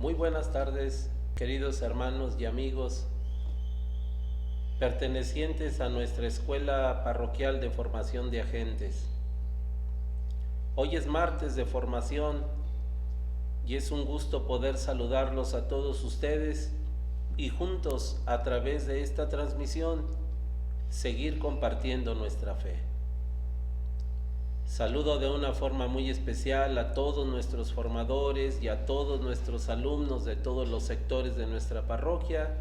Muy buenas tardes, queridos hermanos y amigos pertenecientes a nuestra Escuela Parroquial de Formación de Agentes. Hoy es martes de formación y es un gusto poder saludarlos a todos ustedes y juntos, a través de esta transmisión, seguir compartiendo nuestra fe. Saludo de una forma muy especial a todos nuestros formadores y a todos nuestros alumnos de todos los sectores de nuestra parroquia,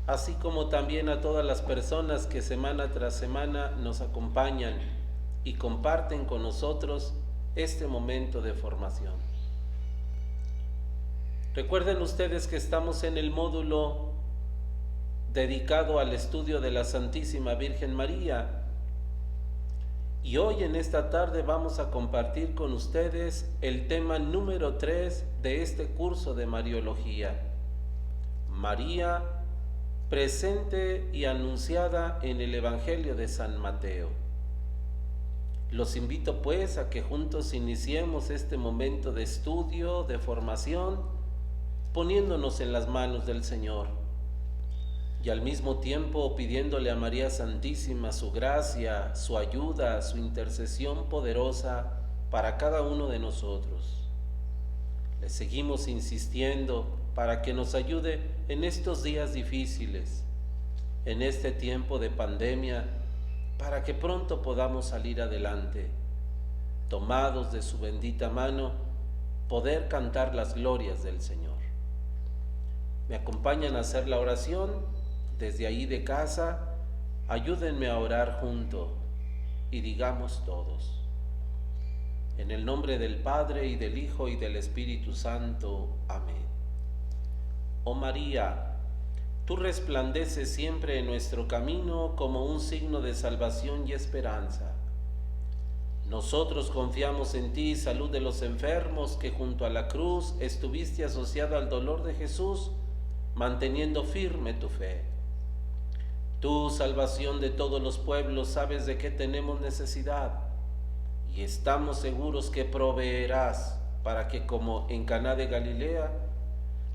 así como también a todas las personas que semana tras semana nos acompañan y comparten con nosotros este momento de formación. Recuerden ustedes que estamos en el módulo dedicado al estudio de la Santísima Virgen María. Y hoy en esta tarde vamos a compartir con ustedes el tema número 3 de este curso de Mariología. María, presente y anunciada en el Evangelio de San Mateo. Los invito pues a que juntos iniciemos este momento de estudio, de formación, poniéndonos en las manos del Señor. Y al mismo tiempo pidiéndole a María Santísima su gracia, su ayuda, su intercesión poderosa para cada uno de nosotros. Le seguimos insistiendo para que nos ayude en estos días difíciles, en este tiempo de pandemia, para que pronto podamos salir adelante, tomados de su bendita mano, poder cantar las glorias del Señor. ¿Me acompañan a hacer la oración? Desde ahí de casa, ayúdenme a orar junto y digamos todos: en el nombre del Padre y del Hijo y del Espíritu Santo. Amén. Oh María, tú resplandeces siempre en nuestro camino como un signo de salvación y esperanza. Nosotros confiamos en ti, salud de los enfermos, que junto a la cruz estuviste asociada al dolor de Jesús, manteniendo firme tu fe. Tú, salvación de todos los pueblos, sabes de qué tenemos necesidad y estamos seguros que proveerás para que, como en Caná de Galilea,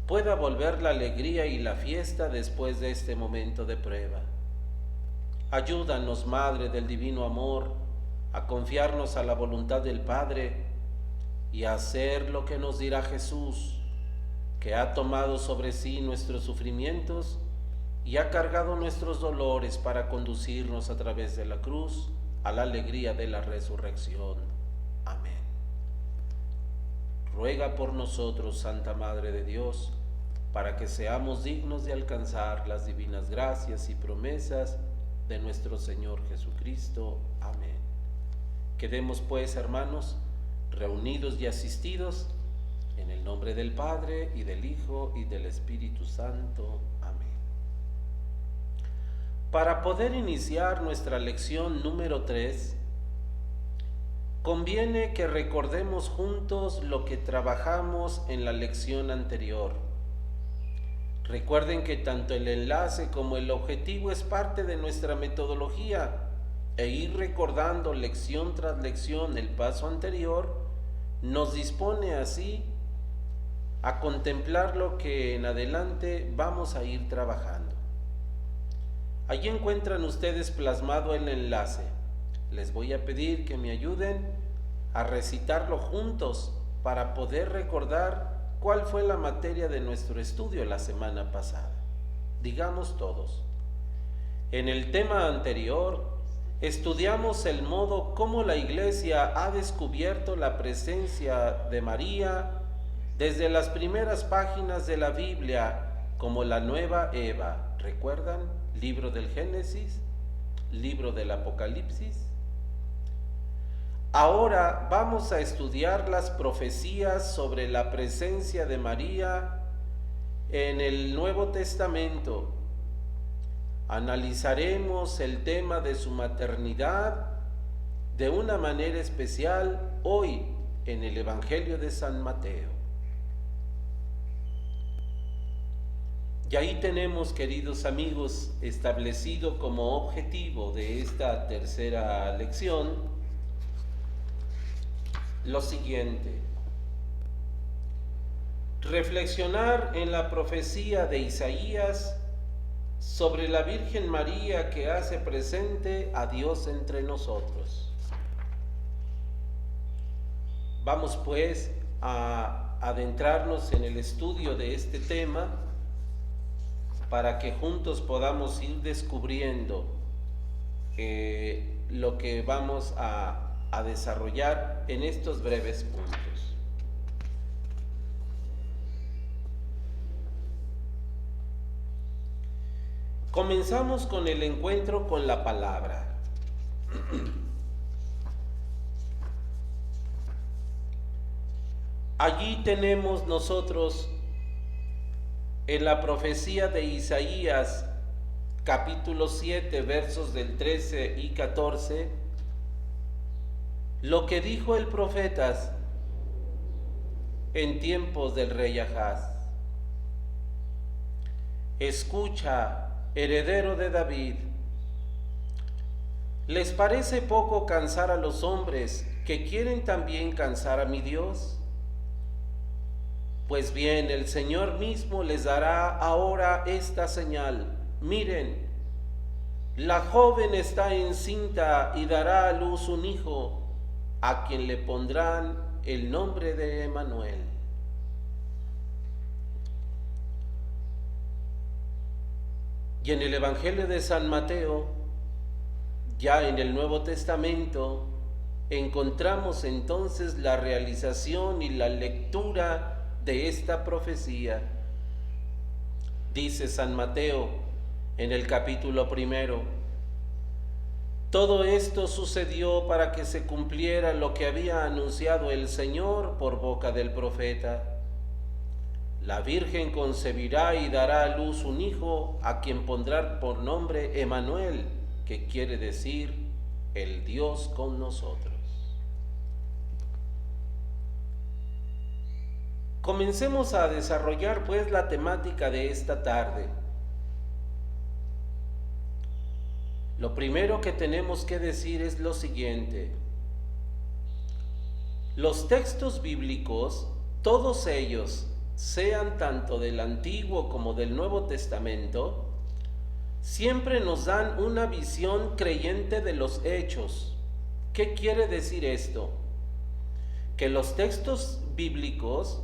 pueda volver la alegría y la fiesta después de este momento de prueba. Ayúdanos, Madre del Divino Amor, a confiarnos a la voluntad del Padre y a hacer lo que nos dirá Jesús, que ha tomado sobre sí nuestros sufrimientos y ha cargado nuestros dolores para conducirnos a través de la cruz a la alegría de la resurrección. Amén. Ruega por nosotros, Santa Madre de Dios, para que seamos dignos de alcanzar las divinas gracias y promesas de nuestro Señor Jesucristo. Amén. Quedemos pues, hermanos, reunidos y asistidos en el nombre del Padre y del Hijo y del Espíritu Santo. Amén. Para poder iniciar nuestra lección número 3, conviene que recordemos juntos lo que trabajamos en la lección anterior. Recuerden que tanto el enlace como el objetivo es parte de nuestra metodología, e ir recordando lección tras lección el paso anterior nos dispone así a contemplar lo que en adelante vamos a ir trabajando. Allí encuentran ustedes plasmado el enlace. Les voy a pedir que me ayuden a recitarlo juntos para poder recordar cuál fue la materia de nuestro estudio la semana pasada. Digamos todos: en el tema anterior estudiamos el modo como la Iglesia ha descubierto la presencia de María desde las primeras páginas de la Biblia como la nueva Eva. ¿Recuerdan? Libro del Génesis, libro del Apocalipsis. Ahora vamos a estudiar las profecías sobre la presencia de María en el Nuevo Testamento. Analizaremos el tema de su maternidad de una manera especial hoy en el Evangelio de San Mateo. Y ahí tenemos, queridos amigos, establecido como objetivo de esta tercera lección lo siguiente: reflexionar en la profecía de Isaías sobre la Virgen María que hace presente a Dios entre nosotros. Vamos pues a adentrarnos en el estudio de este tema para que juntos podamos ir descubriendo lo que vamos a desarrollar en estos breves puntos. Comenzamos con el encuentro con la palabra. Allí tenemos nosotros en la profecía de Isaías, capítulo 7, versos del 13 y 14, lo que dijo el profeta en tiempos del rey Ahaz. Escucha, heredero de David, ¿les parece poco cansar a los hombres que quieren también cansar a mi Dios? Pues bien, el Señor mismo les dará ahora esta señal. Miren, la joven está encinta y dará a luz un hijo, a quien le pondrán el nombre de Emmanuel. Y en el Evangelio de San Mateo, ya en el Nuevo Testamento, encontramos entonces la realización y la lectura de esta profecía. Dice San Mateo en el capítulo 1: todo esto sucedió para que se cumpliera lo que había anunciado el Señor por boca del profeta. La Virgen concebirá y dará a luz un hijo, a quien pondrá por nombre Emmanuel, que quiere decir el Dios con nosotros. Comencemos a desarrollar pues la temática de esta tarde. Lo primero que tenemos que decir es lo siguiente: los textos bíblicos, todos ellos, sean tanto del Antiguo como del Nuevo Testamento, siempre nos dan una visión creyente de los hechos. ¿Qué quiere decir esto? Que los textos bíblicos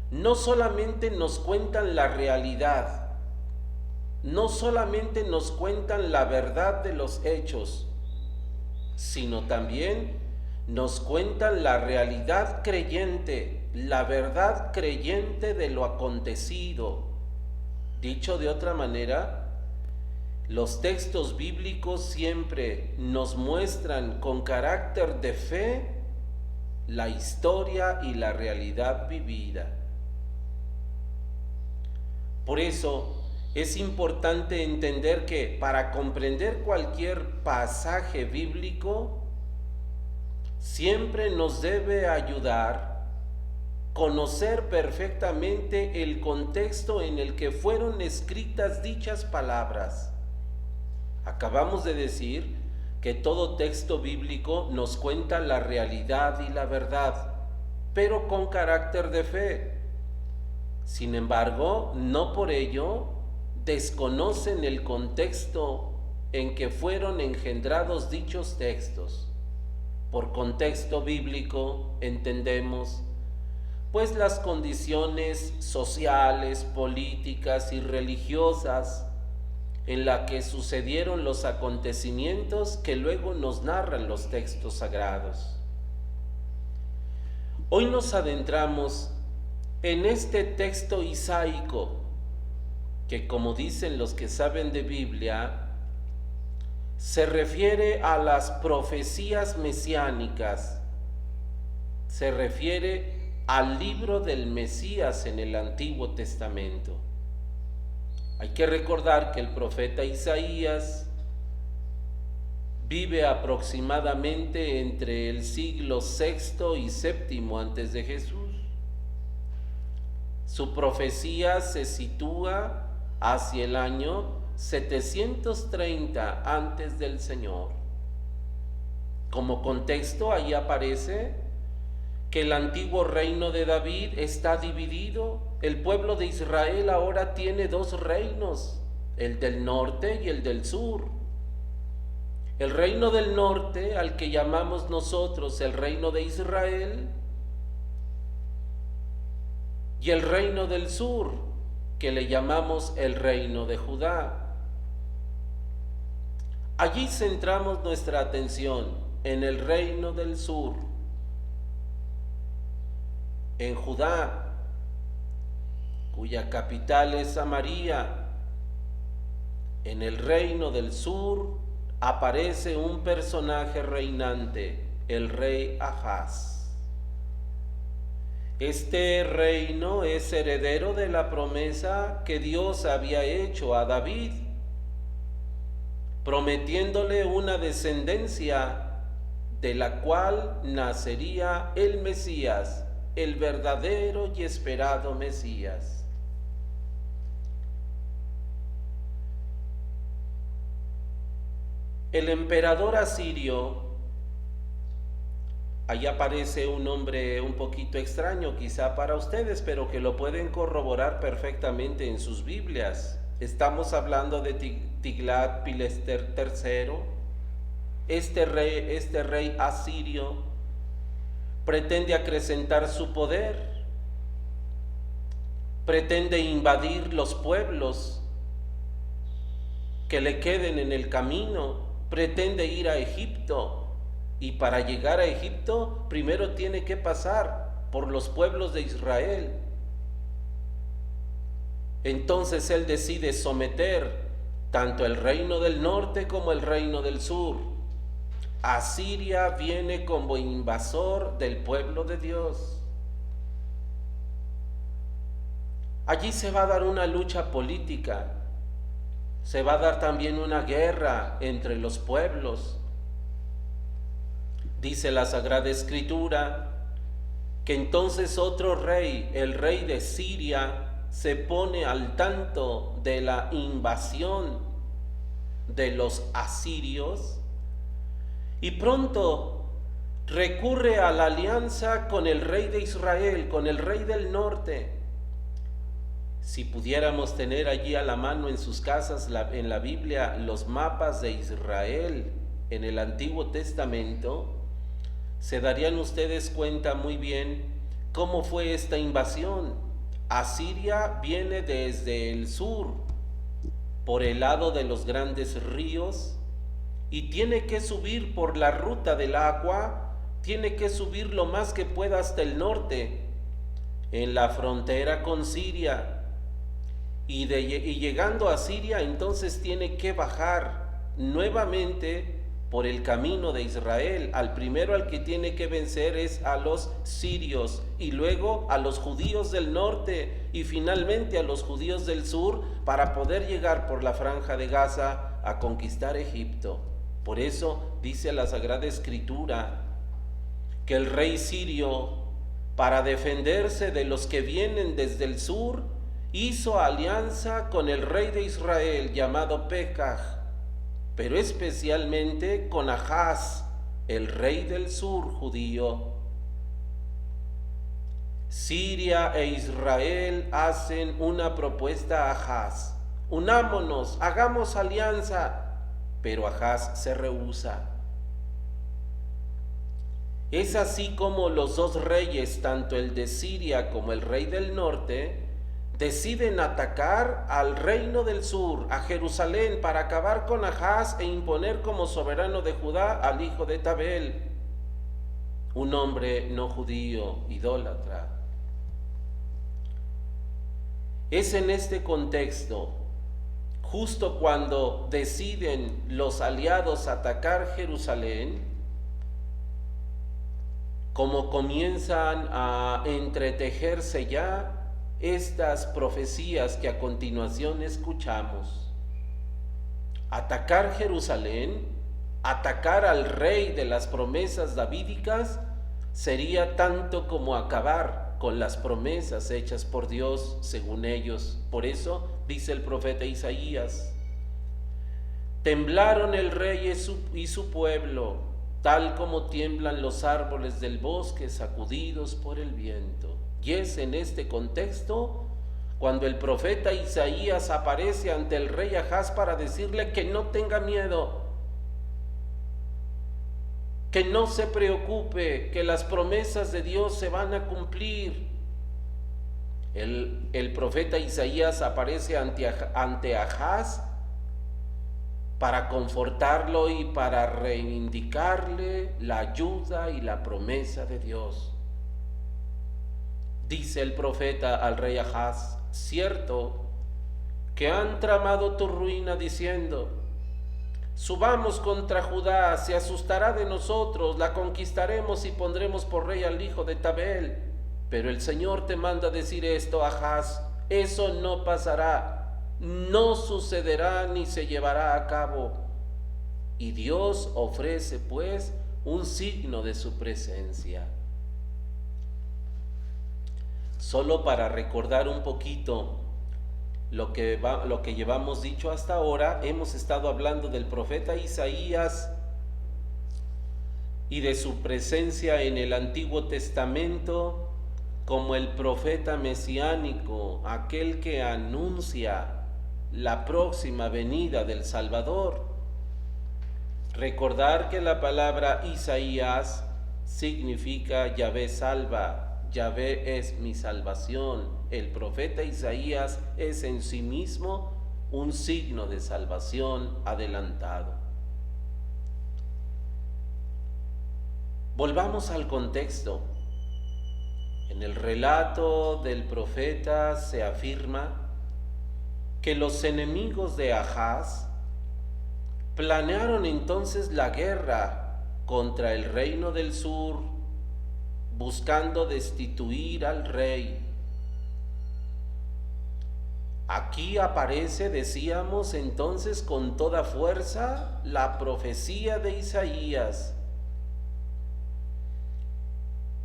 no solamente nos cuentan la realidad, no solamente nos cuentan la verdad de los hechos, sino también nos cuentan la realidad creyente, la verdad creyente de lo acontecido. Dicho de otra manera, los textos bíblicos siempre nos muestran con carácter de fe la historia y la realidad vivida. Por eso es importante entender que para comprender cualquier pasaje bíblico, siempre nos debe ayudar conocer perfectamente el contexto en el que fueron escritas dichas palabras. Acabamos de decir que todo texto bíblico nos cuenta la realidad y la verdad, pero con carácter de fe. Sin embargo, no por ello desconocen el contexto en que fueron engendrados dichos textos. Por contexto bíblico entendemos pues las condiciones sociales, políticas y religiosas en las que sucedieron los acontecimientos que luego nos narran los textos sagrados. Hoy nos adentramos en este texto isaico que, como dicen los que saben de Biblia, se refiere a las profecías mesiánicas, se refiere al libro del Mesías en el Antiguo Testamento. Hay que recordar que el profeta Isaías vive aproximadamente entre el siglo VI y VII antes de Jesús. Su profecía se sitúa hacia el año 730 antes del Señor. Como contexto, ahí aparece que el antiguo reino de David está dividido. El pueblo de Israel ahora tiene dos reinos, el del norte y el del sur. El reino del norte, al que llamamos nosotros el reino de Israel, y el reino del sur, que le llamamos el reino de Judá. Allí centramos nuestra atención, en el reino del sur, en Judá, cuya capital es Samaria. En el reino del sur aparece un personaje reinante, el rey Ahaz. Este reino es heredero de la promesa que Dios había hecho a David, prometiéndole una descendencia de la cual nacería el Mesías, el verdadero y esperado Mesías. El emperador asirio, ahí aparece un nombre un poquito extraño quizá para ustedes, pero que lo pueden corroborar perfectamente en sus Biblias. Estamos hablando de Tiglat-Pileser III. Este rey asirio pretende acrecentar su poder, pretende invadir los pueblos que le queden en el camino, pretende ir a Egipto. Y para llegar a Egipto, primero tiene que pasar por los pueblos de Israel. Entonces él decide someter tanto el reino del norte como el reino del sur. Asiria viene como invasor del pueblo de Dios. Allí se va a dar una lucha política, se va a dar también una guerra entre los pueblos. Dice la Sagrada Escritura que entonces otro rey, el rey de Siria, se pone al tanto de la invasión de los asirios y pronto recurre a la alianza con el rey de Israel, con el rey del norte. Si pudiéramos tener allí a la mano en sus casas, en la Biblia, los mapas de Israel en el Antiguo Testamento, se darían ustedes cuenta muy bien cómo fue esta invasión. Asiria viene desde el sur, por el lado de los grandes ríos, y tiene que subir por la ruta del agua, tiene que subir lo más que pueda hasta el norte, en la frontera con Siria, y llegando a Siria entonces tiene que bajar nuevamente por el camino de Israel. Al primero al que tiene que vencer es a los sirios, y luego a los judíos del norte, y finalmente a los judíos del sur, para poder llegar por la franja de Gaza a conquistar Egipto. Por eso dice la Sagrada Escritura que el rey sirio, para defenderse de los que vienen desde el sur, hizo alianza con el rey de Israel llamado Pekah, pero especialmente con Ahaz, el rey del sur judío. Siria e Israel hacen una propuesta a Ahaz: unámonos, hagamos alianza, pero Ahaz se rehúsa. Es así como los dos reyes, tanto el de Siria como el rey del norte, deciden atacar al reino del sur, a Jerusalén, para acabar con Ahaz e imponer como soberano de Judá al hijo de Tabel, un hombre no judío, idólatra. Es en este contexto, justo cuando deciden los aliados atacar Jerusalén, como comienzan a entretejerse ya estas profecías que a continuación escuchamos. Atacar Jerusalén, atacar al rey de las promesas davídicas, sería tanto como acabar con las promesas hechas por Dios según ellos. Por eso dice el profeta Isaías: temblaron el rey y su pueblo, tal como tiemblan los árboles del bosque sacudidos por el viento. Y es en este contexto cuando el profeta Isaías aparece ante el rey Ahaz para decirle que no tenga miedo, que no se preocupe, que las promesas de Dios se van a cumplir. El profeta Isaías aparece ante Ahaz para confortarlo y para reivindicarle la ayuda y la promesa de Dios. Dice el profeta al rey Ahaz: cierto que han tramado tu ruina diciendo, subamos contra Judá, se asustará de nosotros, la conquistaremos y pondremos por rey al hijo de Tabel. Pero el Señor te manda decir esto, Ahaz: eso no pasará, no sucederá ni se llevará a cabo. Y Dios ofrece pues un signo de su presencia. Solo para recordar un poquito lo que llevamos dicho hasta ahora, hemos estado hablando del profeta Isaías y de su presencia en el Antiguo Testamento como el profeta mesiánico, aquel que anuncia la próxima venida del Salvador. Recordar que la palabra Isaías significa Yahvé salva, Yahvé es mi salvación. El profeta Isaías es en sí mismo un signo de salvación adelantado. Volvamos al contexto. En el relato del profeta se afirma que los enemigos de Ahaz planearon entonces la guerra contra el reino del sur, buscando destituir al rey. Aquí aparece, decíamos entonces, con toda fuerza la profecía de Isaías.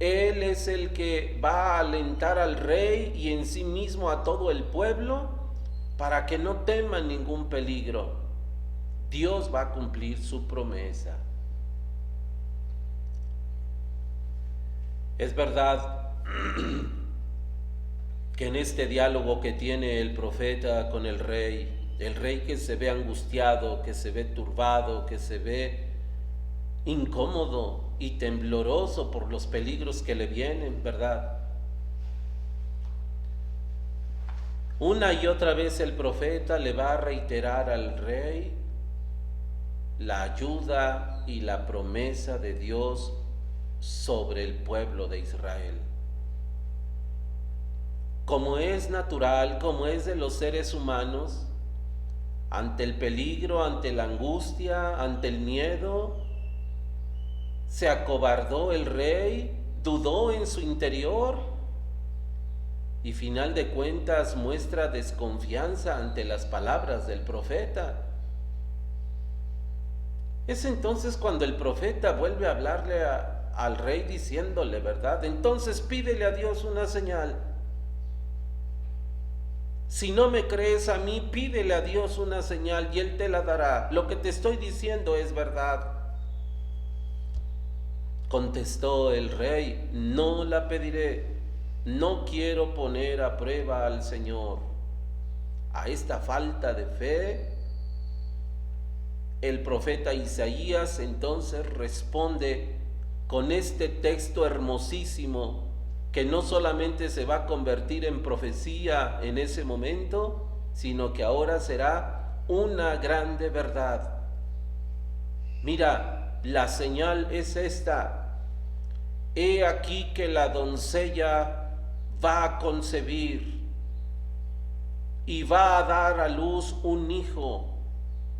Él es el que va a alentar al rey y en sí mismo a todo el pueblo para que no teman ningún peligro. Dios va a cumplir su promesa. Es verdad que en este diálogo que tiene el profeta con el rey que se ve angustiado, que se ve turbado, que se ve incómodo y tembloroso por los peligros que le vienen, ¿verdad? Una y otra vez el profeta le va a reiterar al rey la ayuda y la promesa de Dios sobre el pueblo de Israel. Como es natural, como es de los seres humanos, ante el peligro, ante la angustia, ante el miedo, se acobardó el rey, dudó en su interior y final de cuentas muestra desconfianza ante las palabras del profeta. Es entonces cuando el profeta vuelve a hablarle al rey diciéndole, ¿verdad? Entonces pídele a Dios una señal. Si no me crees a mí, pídele a Dios una señal y Él te la dará. Lo que te estoy diciendo es verdad. Contestó el rey, no la pediré, no quiero poner a prueba al Señor. A esta falta de fe, el profeta Isaías entonces responde con este texto hermosísimo que no solamente se va a convertir en profecía en ese momento, sino que ahora será una grande verdad. Mira, la señal es esta. He aquí que la doncella va a concebir y va a dar a luz un hijo,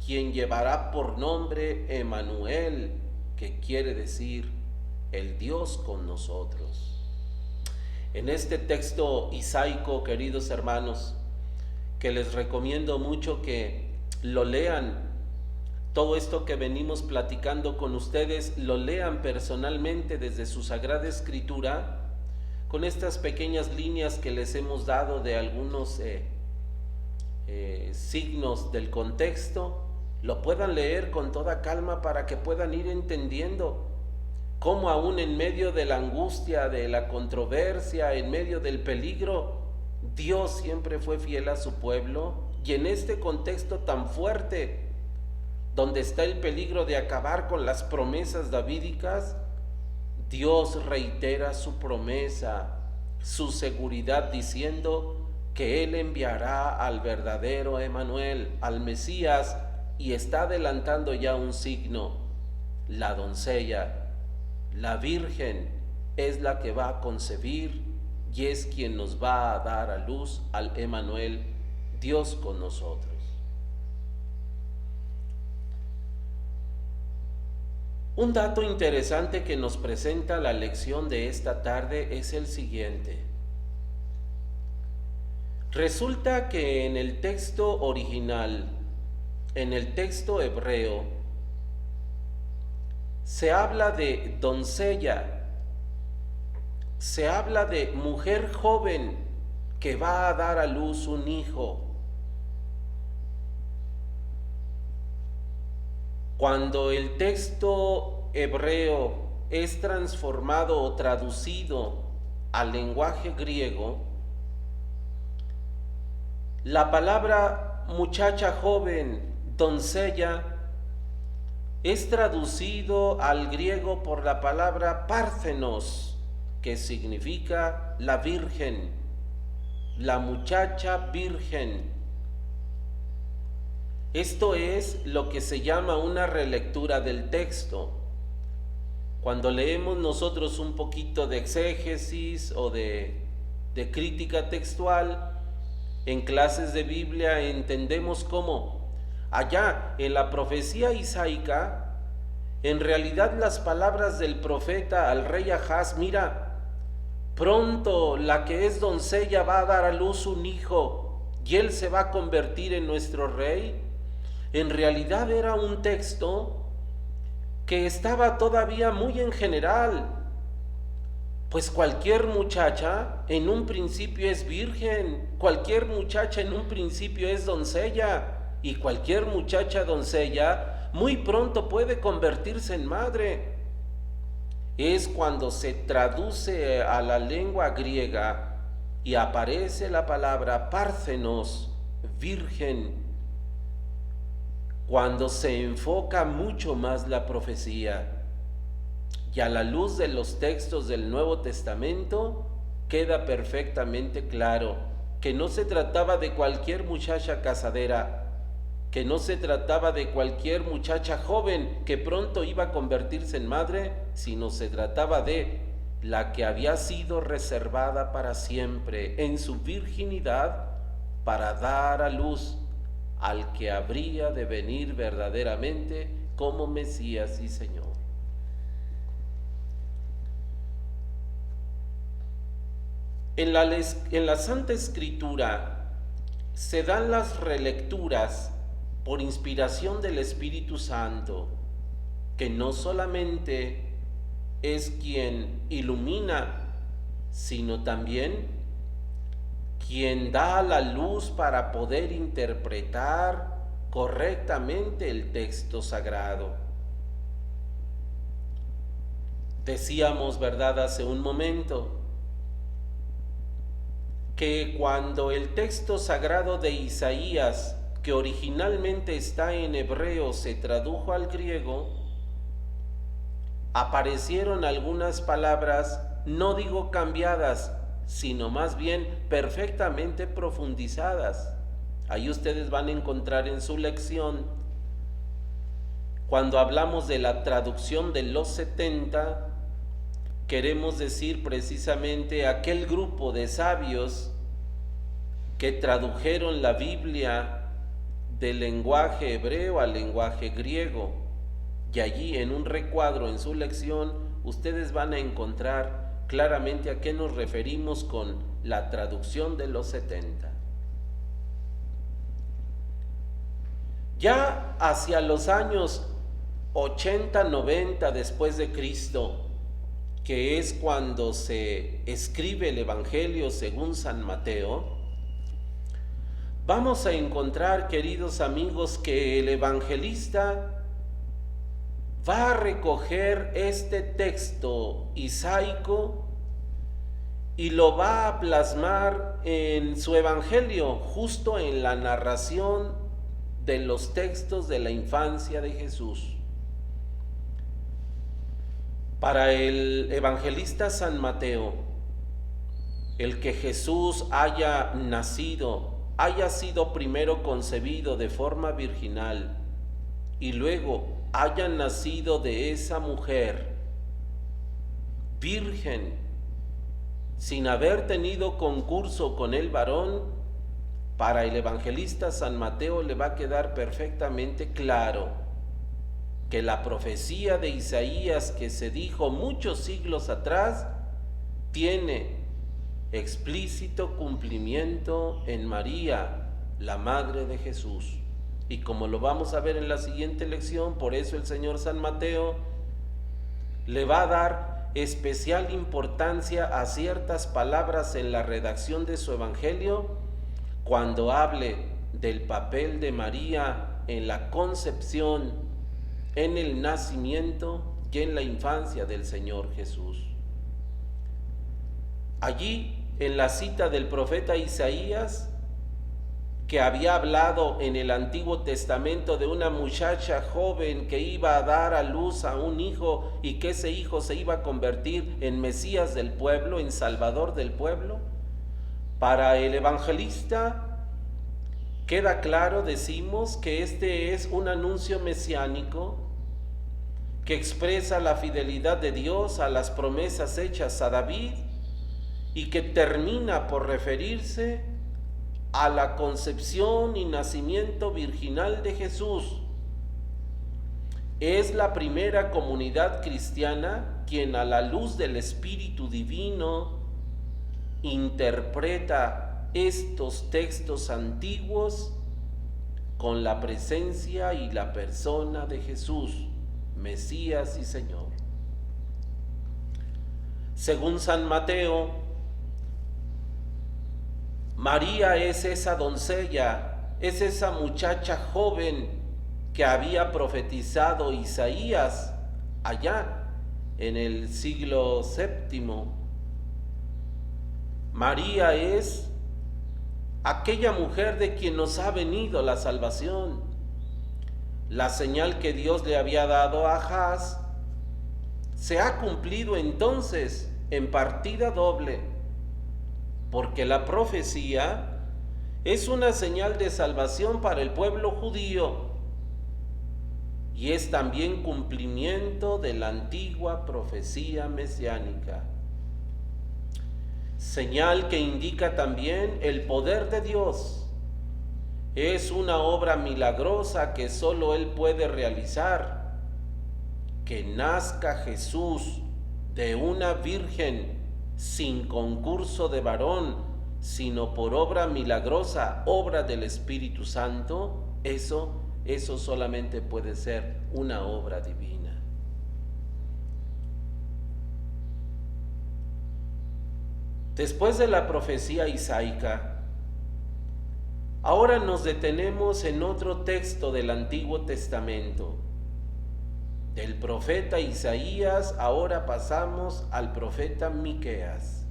quien llevará por nombre Emmanuel, que quiere decir el Dios con nosotros. En este texto isaico, queridos hermanos, que les recomiendo mucho que lo lean, todo esto que venimos platicando con ustedes, lo lean personalmente desde su Sagrada Escritura, con estas pequeñas líneas que les hemos dado de algunos signos del contexto, lo puedan leer con toda calma para que puedan ir entendiendo cómo aún en medio de la angustia, de la controversia, en medio del peligro, Dios siempre fue fiel a su pueblo. Y en este contexto tan fuerte, donde está el peligro de acabar con las promesas davídicas, Dios reitera su promesa, su seguridad, diciendo que Él enviará al verdadero Emmanuel, al Mesías, y está adelantando ya un signo: la doncella, la Virgen, es la que va a concebir y es quien nos va a dar a luz al Emmanuel, Dios con nosotros. Un dato interesante que nos presenta la lección de esta tarde es el siguiente. Resulta que en el texto original, en el texto hebreo, se habla de doncella, se habla de mujer joven que va a dar a luz un hijo. Cuando el texto hebreo es transformado o traducido al lenguaje griego, la palabra muchacha joven, doncella, es traducido al griego por la palabra parthenos, que significa la virgen, la muchacha virgen. Esto es lo que se llama una relectura del texto. Cuando leemos nosotros un poquito de exégesis o de crítica textual, en clases de Biblia entendemos cómo allá en la profecía isaica, en realidad las palabras del profeta al rey Ahaz: mira, pronto la que es doncella va a dar a luz un hijo y él se va a convertir en nuestro rey, en realidad era un texto que estaba todavía muy en general, pues cualquier muchacha en un principio es virgen, cualquier muchacha en un principio es doncella, y cualquier muchacha doncella muy pronto puede convertirse en madre. Es cuando se traduce a la lengua griega y aparece la palabra parthenos, virgen, cuando se enfoca mucho más la profecía. Y a la luz de los textos del Nuevo Testamento queda perfectamente claro que no se trataba de cualquier muchacha casadera, que no se trataba de cualquier muchacha joven que pronto iba a convertirse en madre, sino se trataba de la que había sido reservada para siempre en su virginidad para dar a luz al que habría de venir verdaderamente como Mesías y Señor. En la Santa Escritura se dan las relecturas por inspiración del Espíritu Santo, que no solamente es quien ilumina, sino también quien da la luz para poder interpretar correctamente el texto sagrado. Decíamos, ¿verdad?, hace un momento, que cuando el texto sagrado de Isaías, que originalmente está en hebreo, se tradujo al griego, aparecieron algunas palabras, no digo cambiadas, sino más bien perfectamente profundizadas. Ahí ustedes van a encontrar en su lección, cuando hablamos de la traducción de los 70, queremos decir precisamente aquel grupo de sabios que tradujeron la Biblia del lenguaje hebreo al lenguaje griego. Y allí en un recuadro en su lección ustedes van a encontrar claramente a qué nos referimos con la traducción de los 70. Ya hacia los años 80, 90 después de Cristo, que es cuando se escribe el Evangelio según San Mateo, vamos a encontrar, queridos amigos, que el evangelista va a recoger este texto isaico y lo va a plasmar en su evangelio, justo en la narración de los textos de la infancia de Jesús. Para el evangelista San Mateo, el que Jesús haya nacido, haya sido primero concebido de forma virginal y luego haya nacido de esa mujer virgen, sin haber tenido concurso con el varón, para el evangelista San Mateo le va a quedar perfectamente claro que la profecía de Isaías que se dijo muchos siglos atrás tiene explícito cumplimiento en María, la madre de Jesús. Y como lo vamos a ver en la siguiente lección, por eso el Señor San Mateo le va a dar especial importancia a ciertas palabras en la redacción de su evangelio cuando hable del papel de María en la concepción, en el nacimiento y en la infancia del Señor Jesús. Allí, en la cita del profeta Isaías, que había hablado en el Antiguo Testamento de una muchacha joven que iba a dar a luz a un hijo y que ese hijo se iba a convertir en Mesías del pueblo, en Salvador del pueblo, para el evangelista queda claro, decimos, que este es un anuncio mesiánico que expresa la fidelidad de Dios a las promesas hechas a David y que termina por referirse a la concepción y nacimiento virginal de Jesús. Es la primera comunidad cristiana quien, a la luz del Espíritu Divino, interpreta estos textos antiguos con la presencia y la persona de Jesús, Mesías y Señor. Según San Mateo, María es esa doncella, es esa muchacha joven que había profetizado Isaías allá en el siglo VII. María es aquella mujer de quien nos ha venido la salvación. La señal que Dios le había dado a Ahaz se ha cumplido entonces en partida doble, porque la profecía es una señal de salvación para el pueblo judío y es también cumplimiento de la antigua profecía mesiánica. Señal que indica también el poder de Dios. Es una obra milagrosa que solo Él puede realizar. Que nazca Jesús de una virgen sin concurso de varón, sino por obra milagrosa, obra del Espíritu Santo, eso solamente puede ser una obra divina. Después de la profecía isaica, ahora nos detenemos en otro texto del Antiguo Testamento. Del profeta Isaías ahora pasamos al profeta Miqueas.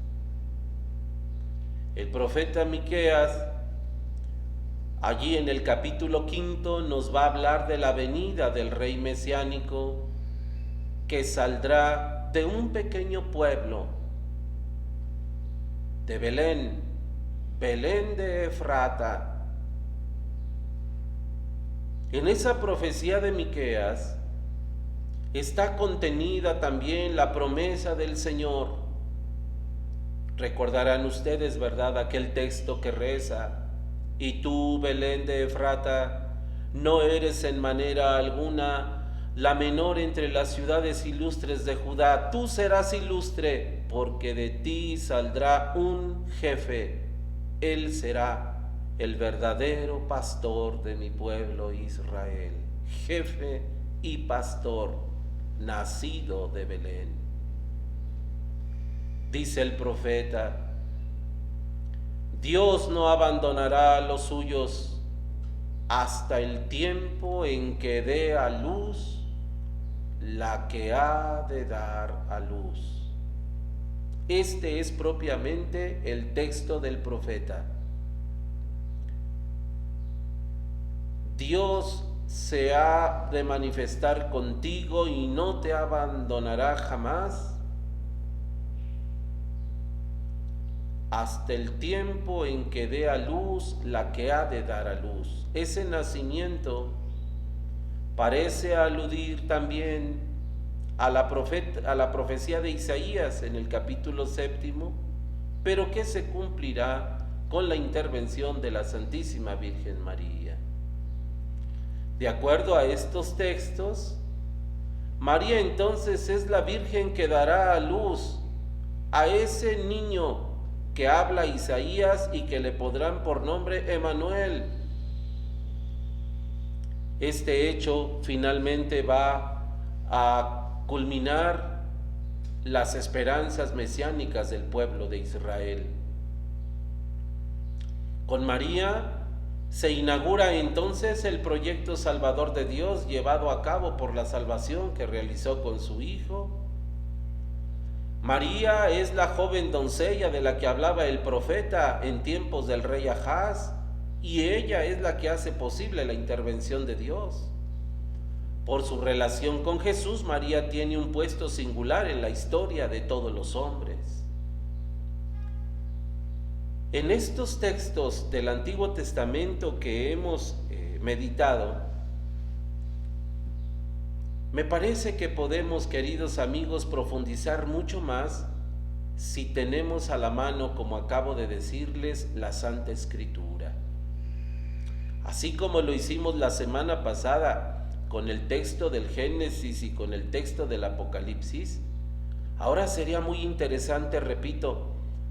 El profeta Miqueas, allí en el capítulo 5, nos va a hablar de la venida del rey mesiánico que saldrá de un pequeño pueblo, de Belén, Belén de Efrata. En esa profecía de Miqueas está contenida también la promesa del Señor. Recordarán ustedes, ¿verdad?, aquel texto que reza: y tú, Belén de Efrata, no eres en manera alguna la menor entre las ciudades ilustres de Judá. Tú serás ilustre, porque de ti saldrá un jefe. Él será el verdadero pastor de mi pueblo Israel. Jefe y pastor, nacido de Belén. Dice el profeta: Dios no abandonará a los suyos hasta el tiempo en que dé a luz la que ha de dar a luz. Este es propiamente el texto del profeta. Dios se ha de manifestar contigo y no te abandonará jamás hasta el tiempo en que dé a luz la que ha de dar a luz. Ese nacimiento parece aludir también a la profecía de Isaías en el capítulo 7, pero que se cumplirá con la intervención de la Santísima Virgen María. De acuerdo a estos textos, María entonces es la Virgen que dará a luz a ese niño que habla Isaías y que le pondrán por nombre Emmanuel. Este hecho finalmente va a culminar las esperanzas mesiánicas del pueblo de Israel. Con María se inaugura entonces el proyecto salvador de Dios llevado a cabo por la salvación que realizó con su Hijo. María es la joven doncella de la que hablaba el profeta en tiempos del rey Ahaz, y ella es la que hace posible la intervención de Dios. Por su relación con Jesús, María tiene un puesto singular en la historia de todos los hombres. En estos textos del Antiguo Testamento que hemos meditado, me parece que podemos, queridos amigos, profundizar mucho más si tenemos a la mano, como acabo de decirles, la Santa Escritura. Así como lo hicimos la semana pasada con el texto del Génesis y con el texto del Apocalipsis, ahora sería muy interesante, repito,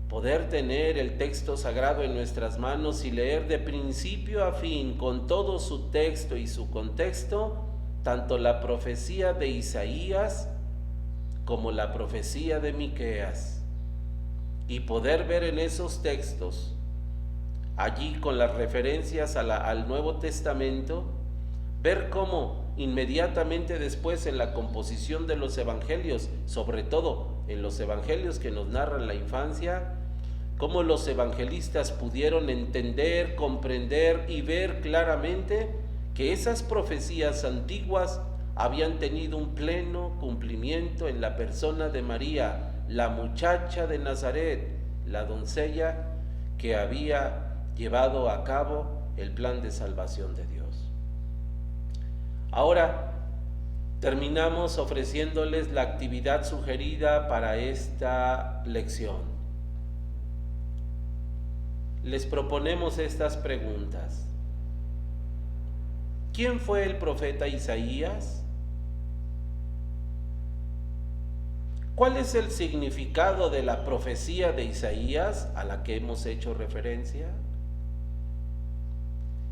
poder tener el texto sagrado en nuestras manos y leer de principio a fin, con todo su texto y su contexto, tanto la profecía de Isaías como la profecía de Miqueas, y poder ver en esos textos, allí con las referencias al Nuevo Testamento, ver cómo inmediatamente después en la composición de los evangelios, sobre todo en los evangelios que nos narran la infancia, cómo los evangelistas pudieron entender, comprender y ver claramente que esas profecías antiguas habían tenido un pleno cumplimiento en la persona de María, la muchacha de Nazaret, la doncella que había llevado a cabo el plan de salvación de Dios. Ahora terminamos ofreciéndoles la actividad sugerida para esta lección. Les proponemos estas preguntas. ¿Quién fue el profeta Isaías? ¿Cuál es el significado de la profecía de Isaías a la que hemos hecho referencia?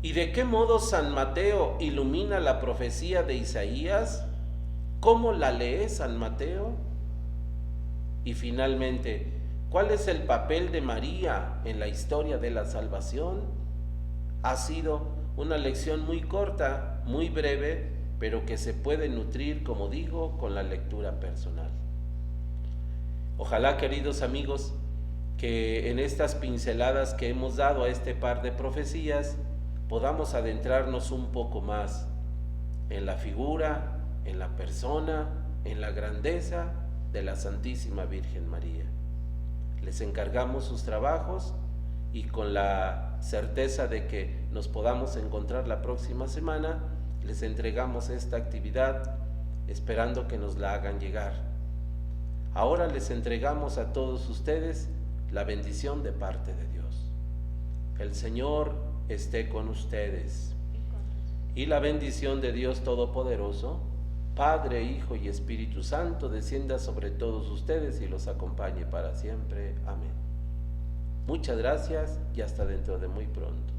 ¿Y de qué modo San Mateo ilumina la profecía de Isaías? ¿Cómo la lee San Mateo? Y finalmente, ¿cuál es el papel de María en la historia de la salvación? Ha sido una lección muy corta, muy breve, pero que se puede nutrir, como digo, con la lectura personal. Ojalá, queridos amigos, que en estas pinceladas que hemos dado a este par de profecías podamos adentrarnos un poco más en la figura, en la persona, en la grandeza de la Santísima Virgen María. Les encargamos sus trabajos y con la certeza de que nos podamos encontrar la próxima semana, les entregamos esta actividad esperando que nos la hagan llegar. Ahora les entregamos a todos ustedes la bendición de parte de Dios. El Señor esté con ustedes. Y la bendición de Dios Todopoderoso, Padre, Hijo y Espíritu Santo, descienda sobre todos ustedes y los acompañe para siempre. Amén. Muchas gracias y hasta dentro de muy pronto.